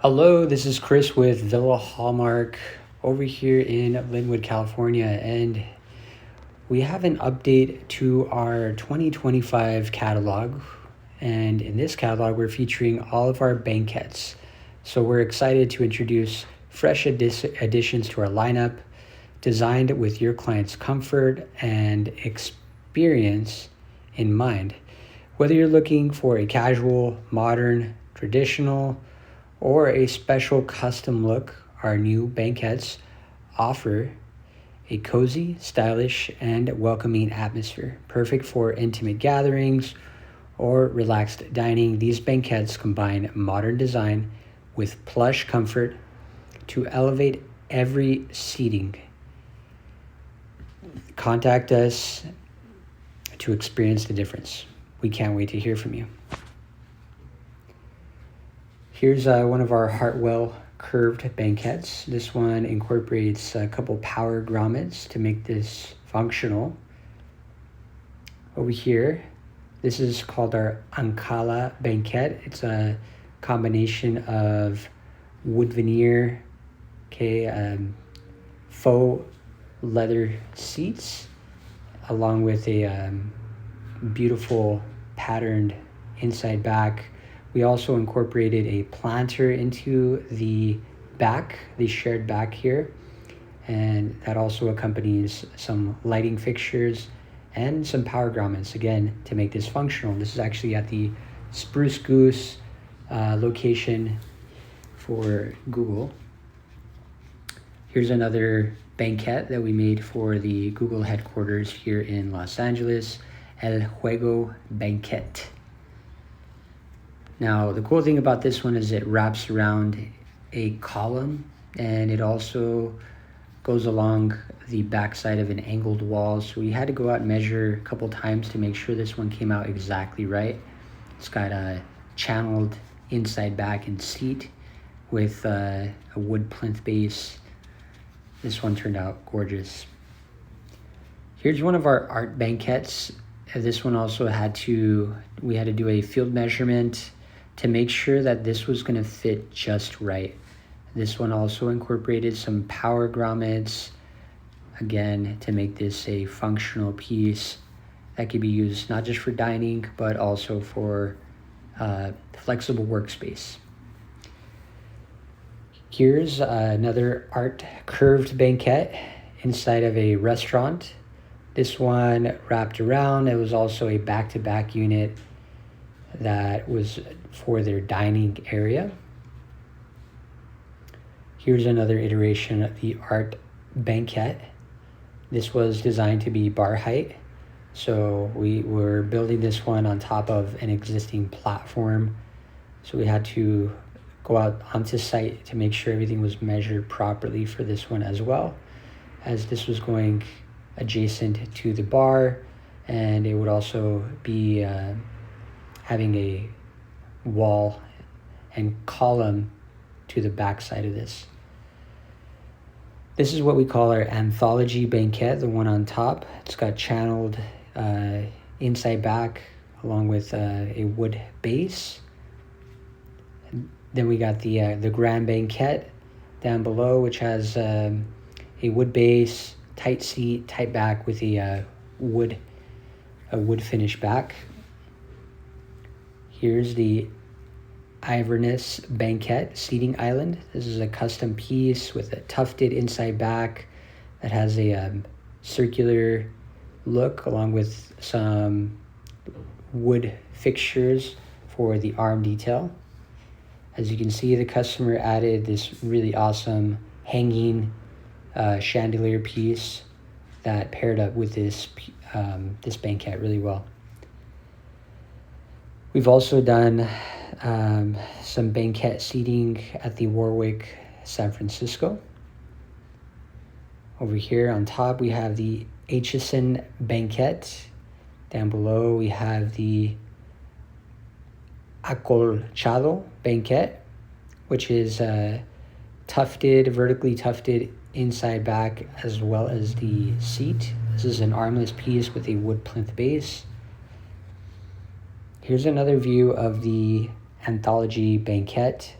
Hello, this is Chris with Villa Hallmark over here in Linwood, California, and we have an update to our 2025 catalog. And in this catalog, we're featuring all of our banquettes. So we're excited to introduce fresh additions to our lineup, designed with your client's comfort and experience in mind. Whether you're looking for a casual, modern, traditional, or a special custom look, our new banquettes offer a cozy, stylish, and welcoming atmosphere, perfect for intimate gatherings or relaxed dining. These banquettes combine modern design with plush comfort to elevate every seating. Contact us to experience the difference. We can't wait to hear from you. Here's one of our Hartwell curved banquettes. This one incorporates a couple power grommets to make this functional. Over here, this is called our Ancala banquette. It's a combination of wood veneer, faux leather seats, along with a beautiful patterned inside back. We also incorporated a planter into the back, the shared back here, and that also accompanies some lighting fixtures and some power grommets, again, to make this functional. This is actually at the Spruce Goose location for Google. Here's another banquette that we made for the Google headquarters here in Los Angeles, El Juego Banquette. Now, the cool thing about this one is it wraps around a column, and it also goes along the backside of an angled wall. So we had to go out and measure a couple times to make sure this one came out exactly right. It's got a channeled inside back and seat with a wood plinth base. This one turned out gorgeous. Here's one of our art banquettes. This one also we had to do a field measurement to make sure that this was going to fit just right. This one also incorporated some power grommets, again, to make this a functional piece that could be used not just for dining, but also for flexible workspace. Here's another art curved banquette inside of a restaurant. This one wrapped around. It was also a back-to-back unit that was for their dining area. Here's another iteration of the art banquette. This was designed to be bar height. So we were building this one on top of an existing platform. So we had to go out onto site to make sure everything was measured properly for this one as well, as this was going adjacent to the bar, and it would also be having a wall and column to the back side of this. This is what we call our anthology banquette, the one on top. It's got channeled inside back along with a wood base. Then we got the grand banquette down below, which has a wood base, tight seat, tight back with a wood finish back. Here's the Iverness Banquette Seating Island. This is a custom piece with a tufted inside back that has a circular look, along with some wood fixtures for the arm detail. As you can see, the customer added this really awesome hanging chandelier piece that paired up with this banquette really well. We've also done some banquette seating at the Warwick, San Francisco. Over here on top, we have the Aitchison Banquette. Down below, we have the Acolchado Banquette, which is vertically tufted inside back, as well as the seat. This is an armless piece with a wood plinth base. Here's another view of the Anthology Banquette.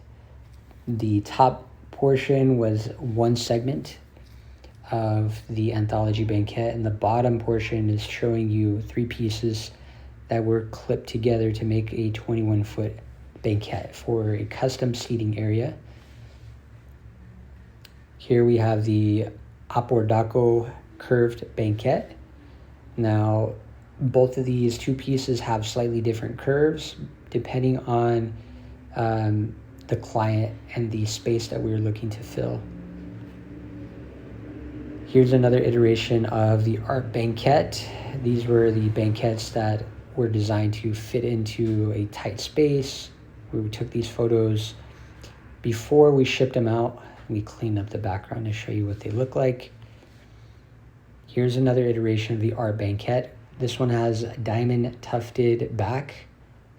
The top portion was one segment of the anthology banquette, and the bottom portion is showing you 3 pieces that were clipped together to make a 21-foot banquette for a custom seating area. Here we have the Apordaco curved banquette. Now, both of these 2 pieces have slightly different curves depending on the client and the space that we're looking to fill. Here's another iteration of the art banquette. These were the banquettes that were designed to fit into a tight space. We took these photos before we shipped them out. We cleaned up the background to show you what they look like. Here's another iteration of the art banquette. This one has a diamond tufted back,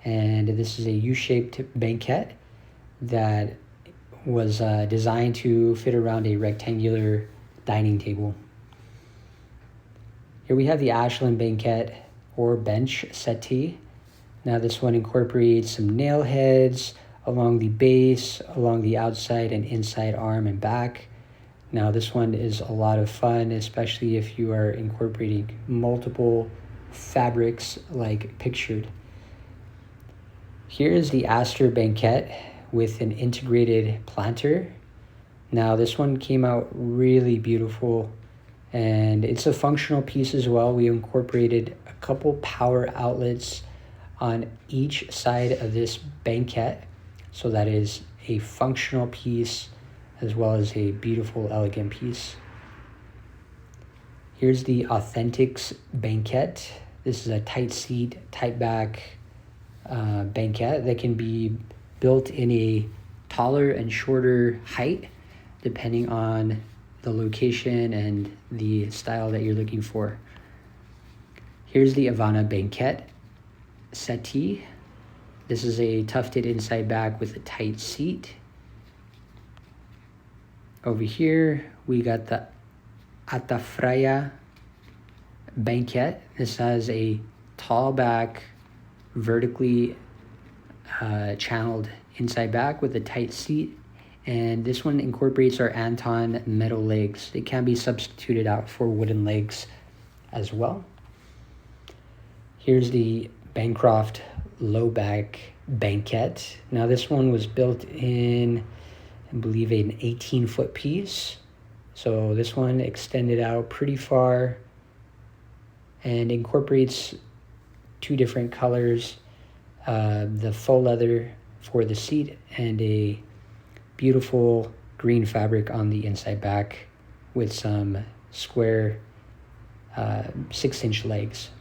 and this is a U-shaped banquette that was designed to fit around a rectangular dining table. Here we have the Ashland banquette or bench settee. Now this one incorporates some nail heads along the base, along the outside and inside arm and back. Now this one is a lot of fun, especially if you are incorporating multiple fabrics like pictured. Here is the Astor banquette with an integrated planter. Now this one came out really beautiful, and it's a functional piece as well. We incorporated a couple power outlets on each side of this banquette, so that is a functional piece as well as a beautiful, elegant piece. Here's the Authentics banquette. This is a tight seat, tight back banquette that can be built in a taller and shorter height depending on the location and the style that you're looking for. Here's the Havana banquette settee. This is a tufted inside back with a tight seat. Over here, we got the Atafraya banquette. This has a tall back, vertically channeled inside back with a tight seat. And this one incorporates our Anton metal legs. It can be substituted out for wooden legs as well. Here's the Bancroft low back banquette. Now this one was built in, I believe, an 18-foot piece. So this one extended out pretty far and incorporates 2 different colors, the faux leather for the seat and a beautiful green fabric on the inside back with some square 6-inch legs.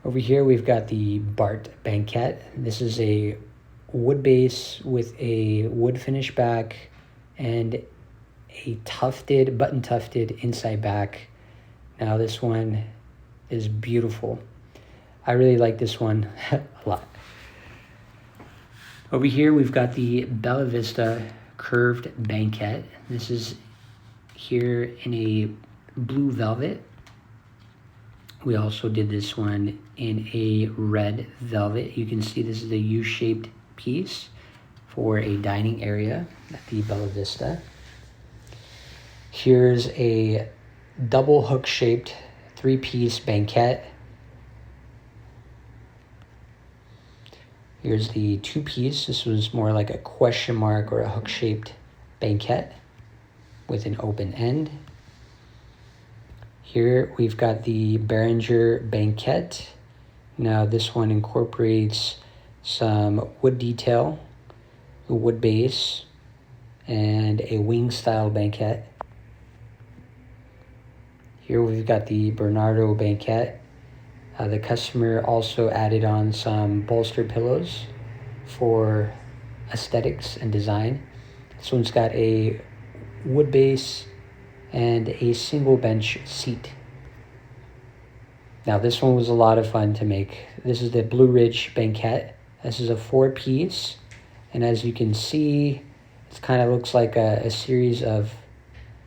Over here we've got the Bart banquette. This is a wood base with a wood finish back and a tufted, button tufted inside back. Now this one is beautiful. I really like this one a lot. Over here we've got the Bella Vista curved banquette. This is here in a blue velvet. We also did this one in a red velvet. You can see this is a U-shaped piece for a dining area at the Bella Vista. Here's a double hook shaped 3-piece banquette. Here's the 2-piece. This was more like a question mark or a hook shaped banquette with an open end. Here we've got the Behringer banquette. Now this one incorporates some wood detail, a wood base, and a wing style banquette. Here we've got the Bernardo banquette. The customer also added on some bolster pillows for aesthetics and design. This one's got a wood base and a single bench seat. Now this one was a lot of fun to make. This is the Blue Ridge banquette. This is a 4-piece, and as you can see, it kind of looks like a series of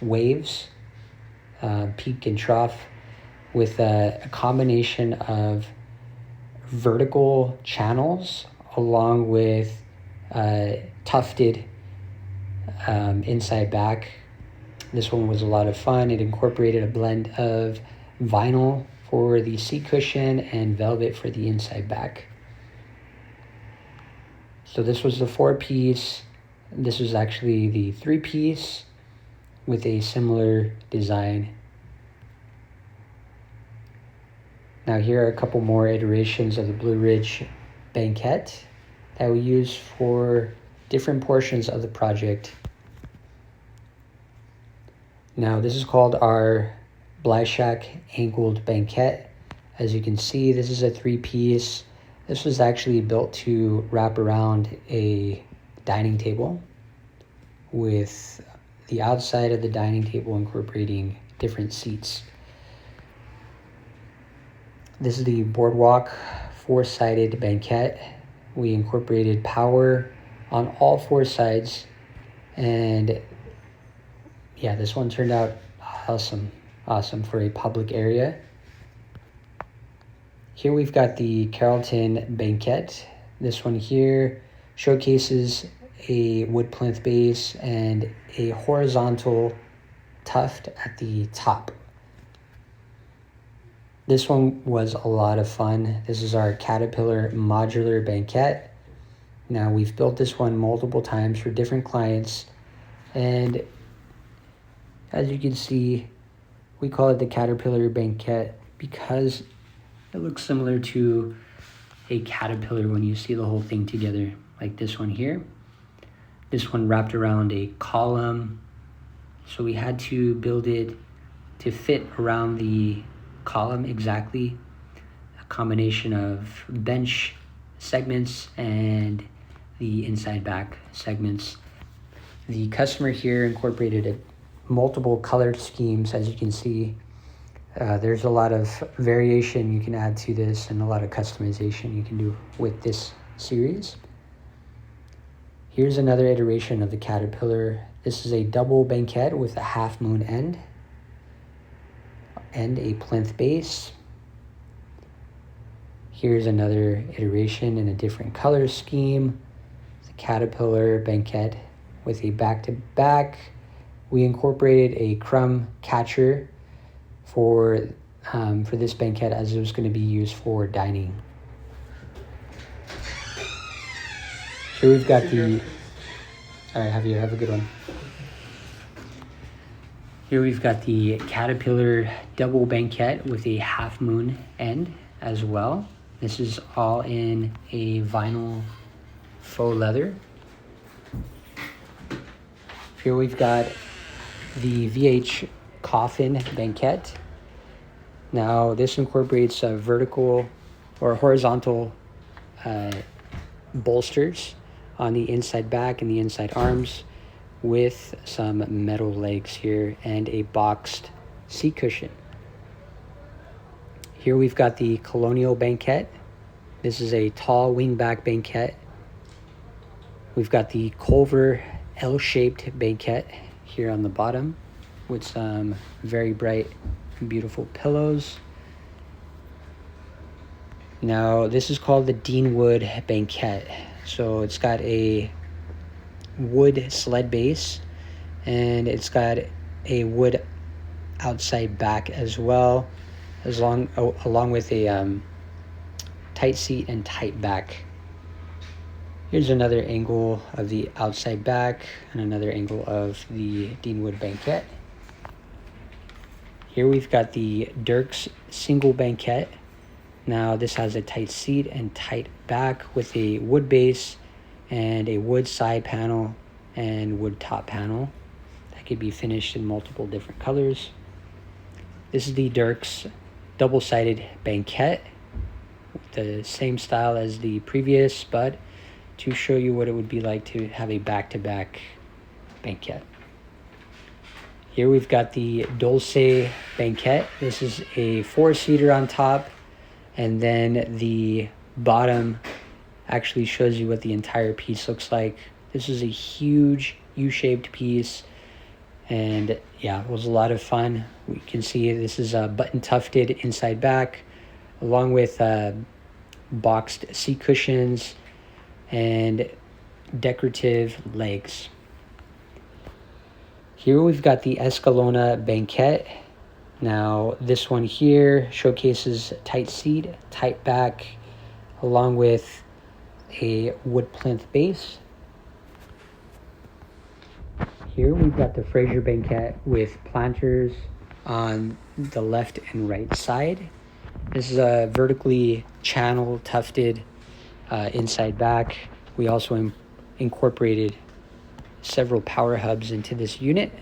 waves, peak and trough, with a combination of vertical channels along with tufted inside back. This one was a lot of fun. It incorporated a blend of vinyl for the seat cushion and velvet for the inside back. So this was the 4-piece. This was actually the 3-piece with a similar design. Now here are a couple more iterations of the Blue Ridge Banquette that we use for different portions of the project. Now this is called our Blyshak Angled Banquette. As you can see, this is a 3-piece. This was actually built to wrap around a dining table, with the outside of the dining table incorporating different seats. This is the Boardwalk 4-sided banquette. We incorporated power on all 4 sides, and yeah, this one turned out awesome for a public area. Here we've got the Carrollton Banquette. This one here showcases a wood plinth base and a horizontal tuft at the top. This one was a lot of fun. This is our Caterpillar Modular Banquette. Now we've built this one multiple times for different clients, and as you can see, we call it the Caterpillar Banquette because it looks similar to a caterpillar when you see the whole thing together, like this one here. This one wrapped around a column, so we had to build it to fit around the column exactly. A combination of bench segments and the inside back segments. The customer here incorporated multiple color schemes. As you can see, there's a lot of variation you can add to this and a lot of customization you can do with this series. Here's another iteration of the Caterpillar. This is a double banquette with a half moon end and a plinth base. Here's another iteration in a different color scheme. The Caterpillar Banquette with a back-to-back. We incorporated a crumb catcher for this banquette, as it was going to be used for dining. Here we've got the... All right, Javier, have a good one. Here we've got the Caterpillar Double Banquette with a half moon end as well. This is all in a vinyl faux leather. Here we've got the VH Coffin Banquette. Now this incorporates vertical or horizontal bolsters on the inside back and the inside arms, with some metal legs here and a boxed seat cushion. Here we've got the Colonial Banquette. This is a tall wingback banquette. We've got the Culver L-shaped banquette here on the bottom with some very bright, beautiful pillows. Now this is called the Deanwood Banquette. So it's got a wood sled base and it's got a wood outside back as well, along with a tight seat and tight back. Here's another angle of the outside back and another angle of the Deanwood Banquette. Here we've got the Dirks Single Banquette. Now this has a tight seat and tight back with a wood base and a wood side panel and wood top panel that could be finished in multiple different colors. This is the Dirks double-sided banquette, the same style as the previous, but to show you what it would be like to have a back-to-back banquette. Here we've got the Dulce Banquette. This is a 4-seater on top, and then the bottom actually shows you what the entire piece looks like. This is a huge U-shaped piece, and yeah, it was a lot of fun. We can see this is a button tufted inside back, along with boxed seat cushions and decorative legs. Here we've got the Escalona Banquette. Now this one here showcases tight seat, tight back, along with a wood plinth base. Here we've got the Fraser Banquette with planters on the left and right side. This is a vertically channel tufted inside back. We also incorporated several power hubs into this unit.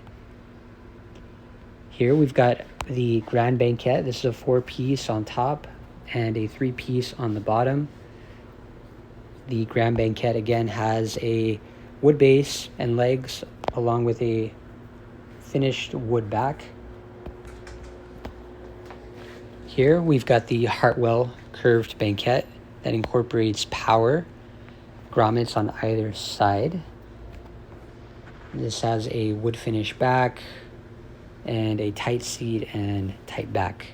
Here we've got the Grand Banquette. This is a 4-piece on top and a 3-piece on the bottom. The Grand Banquette again has a wood base and legs along with a finished wood back. Here we've got the Hartwell curved banquette that incorporates power grommets on either side. This has a wood finish back and a tight seat and tight back.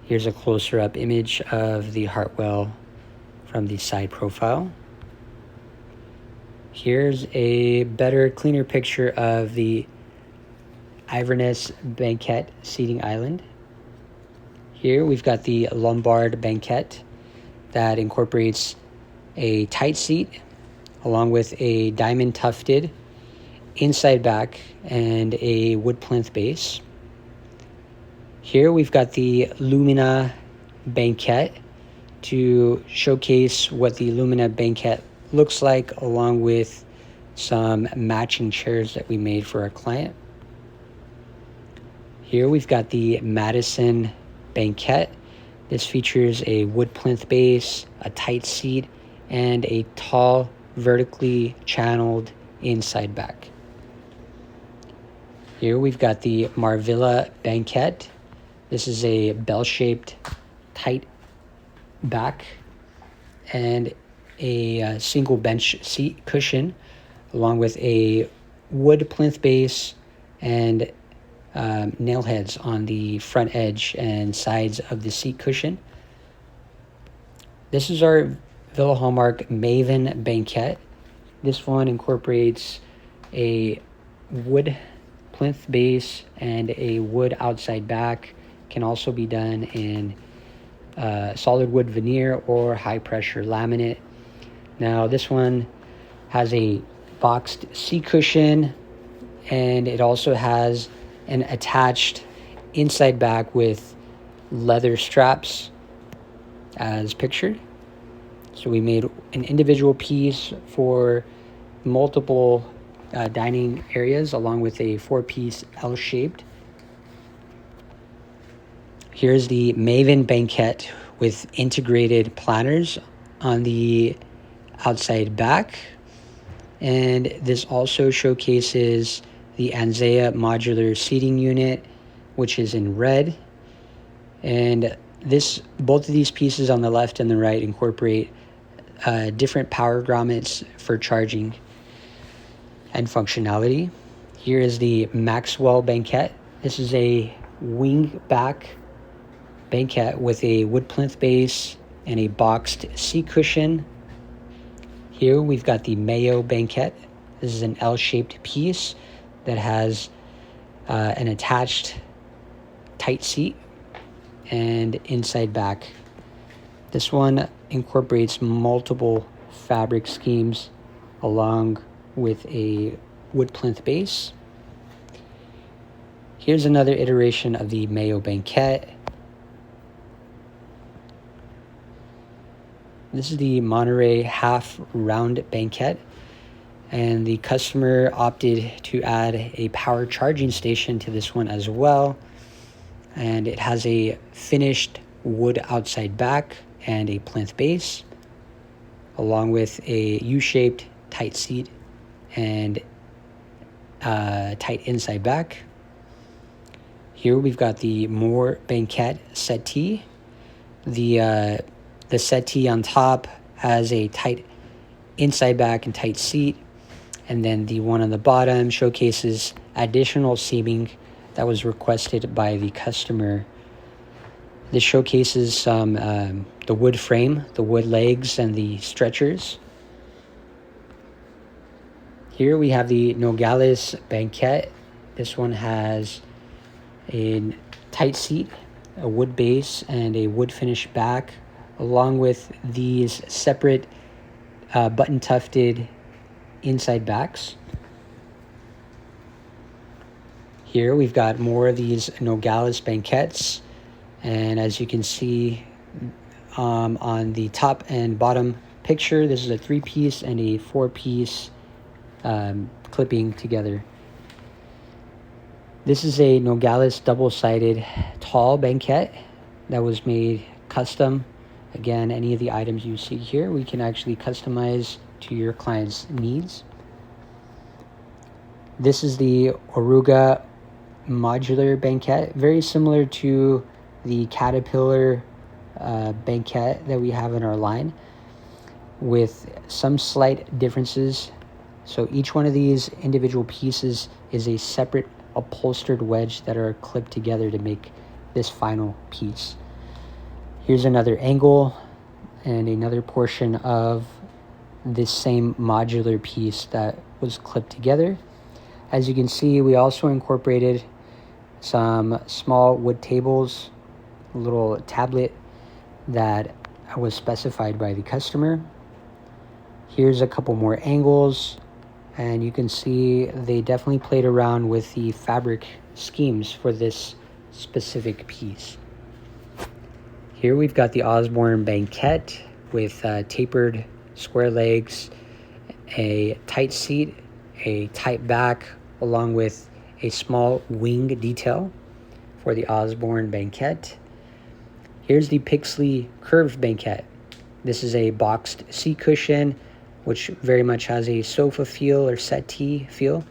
Here's a closer up image of the Hartwell from the side profile. Here's a better, cleaner picture of the Iverness Banquette seating island. Here we've got the Lombard Banquette that incorporates a tight seat along with a diamond tufted inside back and a wood plinth base. Here we've got the Lumina Banquette to showcase what the Lumina Banquette looks like, along with some matching chairs that we made for our client. Here we've got the Madison Banquette. This features a wood plinth base, a tight seat, and a tall, vertically channeled inside back. Here we've got the Marvilla Banquette. This is a bell-shaped tight back and a single bench seat cushion, along with a wood plinth base and nail heads on the front edge and sides of the seat cushion. This is our Villa Hallmark Maven Banquette. This one incorporates a wood plinth base and a wood outside back. Can also be done in solid wood veneer or high pressure laminate. Now this one has a boxed seat cushion, and it also has an attached inside back with leather straps as pictured. So we made an individual piece for multiple dining areas, along with a 4-piece L-shaped. Here's the Maven Banquette with integrated planters on the outside back. And this also showcases the Anzea modular seating unit, which is in red. And both of these pieces on the left and the right incorporate different power grommets for charging and functionality. Here is the Maxwell Banquette. This is a wing back banquette with a wood plinth base and a boxed seat cushion. Here we've got the Mayo Banquette. This is an L-shaped piece that has an attached tight seat and inside back. This one incorporates multiple fabric schemes along with a wood plinth base. Here's another iteration of the Mayo Banquette. This is the Monterey half round banquette, and the customer opted to add a power charging station to this one as well. And it has a finished wood outside back and a plinth base, along with a U-shaped tight seat and tight inside back. Here we've got the Moore Banquette settee. The settee on top has a tight inside back and tight seat, and then the one on the bottom showcases additional seating that was requested by the customer. This showcases some the wood frame, the wood legs, and the stretchers Here we have the Nogales Banquette. This one has a tight seat, a wood base, and a wood finish back, along with these separate button tufted inside backs. Here we've got more of these Nogales Banquettes, and as you can see on the top and bottom picture, this is a 3-piece and a 4-piece clipping together. This is a Nogales double-sided tall banquette that was made custom. Again, any of the items you see here, we can actually customize to your client's needs. This is the Oruga modular banquette, very similar to the Caterpillar banquette that we have in our line, with some slight differences. So each one of these individual pieces is a separate upholstered wedge that are clipped together to make this final piece. Here's another angle and another portion of this same modular piece that was clipped together. As you can see, we also incorporated some small wood tables, a little tablet that was specified by the customer. Here's a couple more angles, and you can see they definitely played around with the fabric schemes for this specific piece. Here we've got the Osborne Banquette with tapered square legs, a tight seat, a tight back, along with a small wing detail for the Osborne Banquette. Here's the Pixley curved banquette. This is a boxed seat cushion, which very much has a sofa feel or settee feel.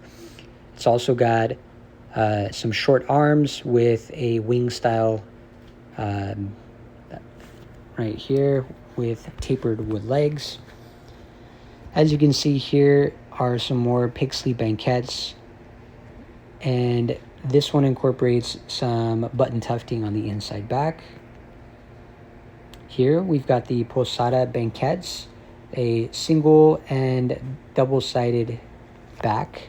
It's also got some short arms with a wing style right here with tapered wood legs. As you can see, here are some more Pixley banquettes, and this one incorporates some button tufting on the inside back. Here we've got the Posada banquettes, a single and double-sided back.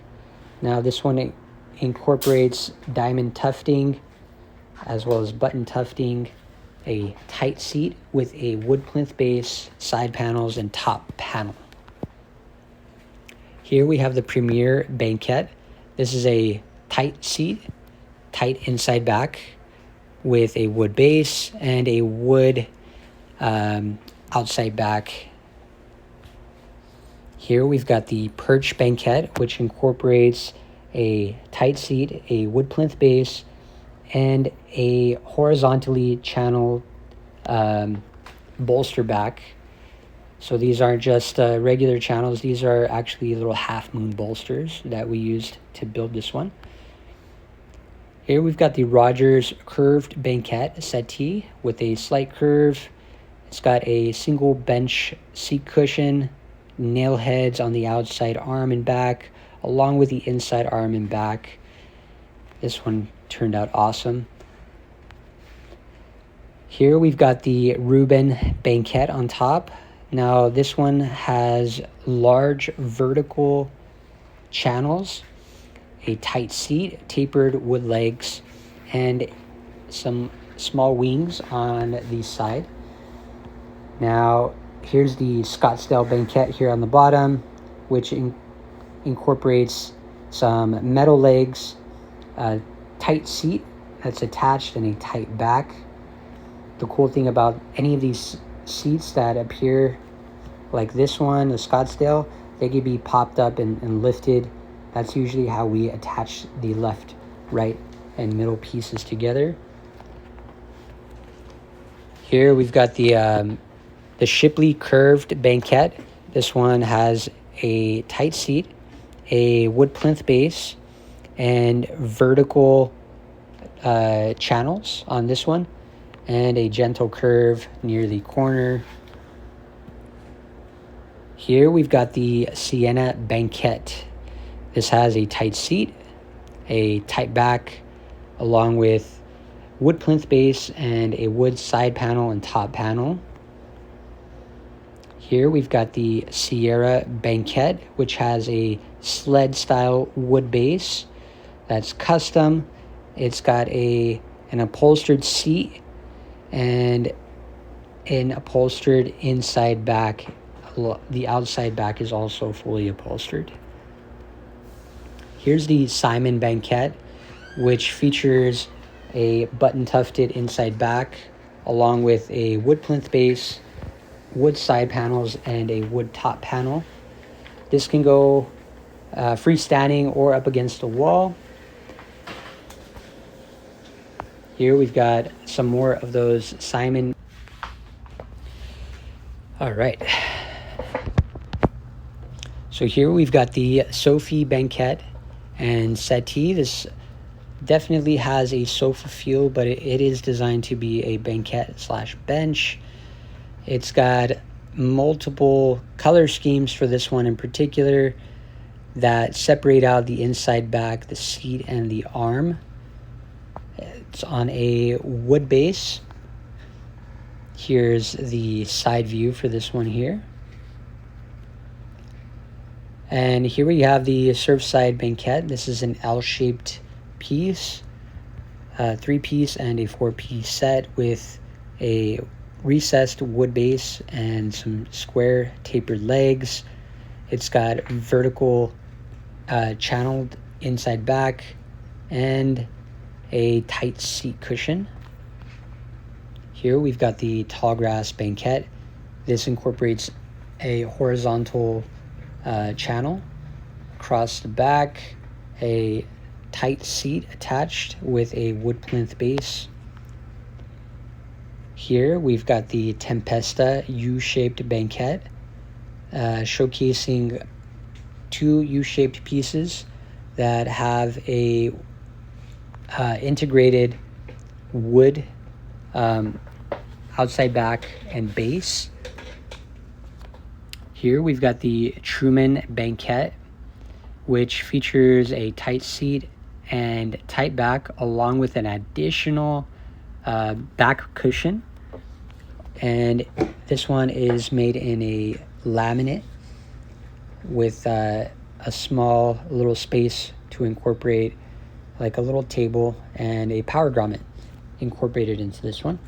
Now this one incorporates diamond tufting as well as button tufting, a tight seat with a wood plinth base, side panels, and top panel. Here we have the Premier Banquette. This is a tight seat, tight inside back with a wood base and a wood outside back. Here we've got the Perch Banquette, which incorporates a tight seat, a wood plinth base, and a horizontally channeled bolster back. So these aren't just regular channels, these are actually little half moon bolsters that we used to build this one. Here we've got the Rogers curved banquette settee with a slight curve. It's got a single bench seat cushion, nail heads on the outside arm and back, along with the inside arm and back. This one turned out awesome. Here we've got the Reuben Banquette on top. Now this one has large vertical channels, a tight seat, tapered wood legs, and some small wings on the side. Now here's the Scottsdale Banquette here on the bottom, which incorporates some metal legs, a tight seat that's attached, and a tight back. The cool thing about any of these seats that appear like this one, the Scottsdale, they could be popped up and lifted. That's usually how we attach the left, right, and middle pieces together. Here we've got the Shipley curved banquette. This one has a tight seat, a wood plinth base, and vertical channels on this one, and a gentle curve near the corner. Here we've got the Sienna Banquette. This has a tight seat, a tight back, along with wood plinth base and a wood side panel and top panel. Here we've got the Sierra Banquette, which has a sled style wood base that's custom. It's got an upholstered seat and an upholstered inside back. The outside back is also fully upholstered. Here's the Simon Banquette, which features a button tufted inside back along with a wood plinth base, wood side panels, and a wood top panel. This can go freestanding or up against a wall. Here we've got some more of those Simon. All right. So here we've got the Sophie Banquette and settee. This definitely has a sofa feel, but it is designed to be a banquette slash bench. It's got multiple color schemes for this one in particular that separate out the inside back, the seat, and the arm. It's on a wood base. Here's the side view for this one here. And here we have the Surfside Banquette. This is an L-shaped piece, 3-piece and a 4-piece set with a recessed wood base and some square tapered legs. It's got vertical channeled inside back and a tight seat cushion. Here we've got the Tallgrass Banquette. This incorporates a horizontal channel across the back, a tight seat attached with a wood plinth base. Here we've got the Tempesta U-shaped banquette, showcasing 2 U-shaped pieces that have a integrated wood outside back and base. Here we've got the Truman Banquette, which features a tight seat and tight back along with an additional back cushion. And this one is made in a laminate with a small little space to incorporate like a little table and a power grommet incorporated into this one.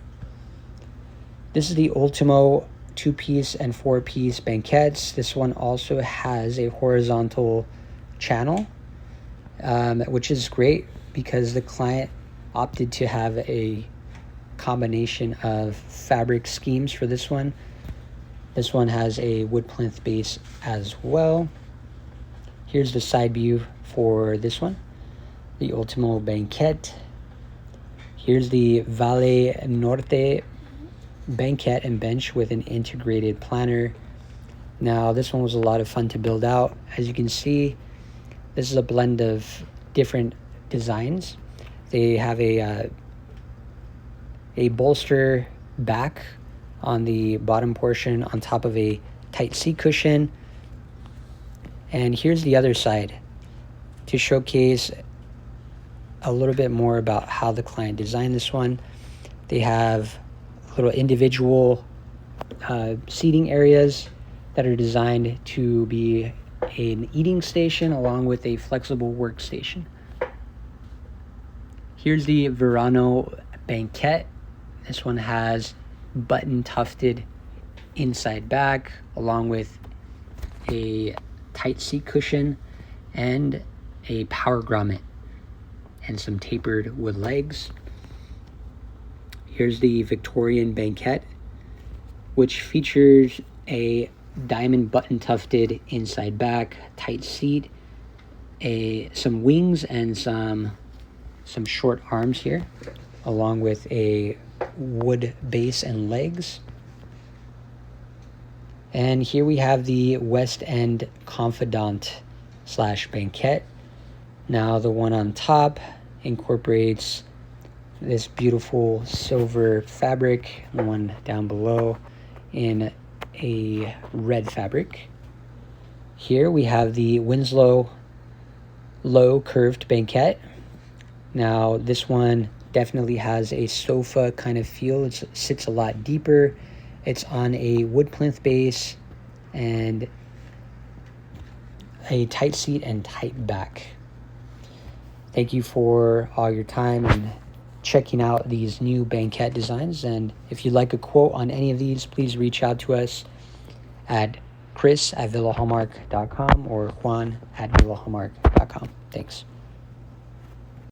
This is the Ultimo 2-piece and 4-piece banquettes. This one also has a horizontal channel, which is great because the client opted to have a combination of fabric schemes for this one. This one has a wood plinth base as well. Here's the side view for this one, the Ultimo Banquette. Here's the Valle Norte Banquette and bench with an integrated planner. Now this one was a lot of fun to build out. As you can see, this is a blend of different designs. They have a bolster back on the bottom portion on top of a tight seat cushion. And here's the other side to showcase a little bit more about how the client designed this one. They have little individual seating areas that are designed to be an eating station along with a flexible workstation. Here's the Verano Banquette. This one has button tufted inside back along with a tight seat cushion and a power grommet and some tapered wood legs. Here's the Victorian Banquette, which features a diamond button tufted inside back, tight seat, some wings and some short arms here, along with a wood base and legs. And here we have the West End Confidant slash Banquette. Now the one on top incorporates this beautiful silver fabric, the one down below in a red fabric. Here we have the Winslow Low Curved Banquette. Now this one definitely has a sofa kind of feel. It sits a lot deeper. It's on a wood plinth base and a tight seat and tight back. Thank you for all your time and checking out these new Banquette designs. And if you'd like a quote on any of these, please reach out to us at chris@villahallmark.com or juan@villahallmark.com. Thanks.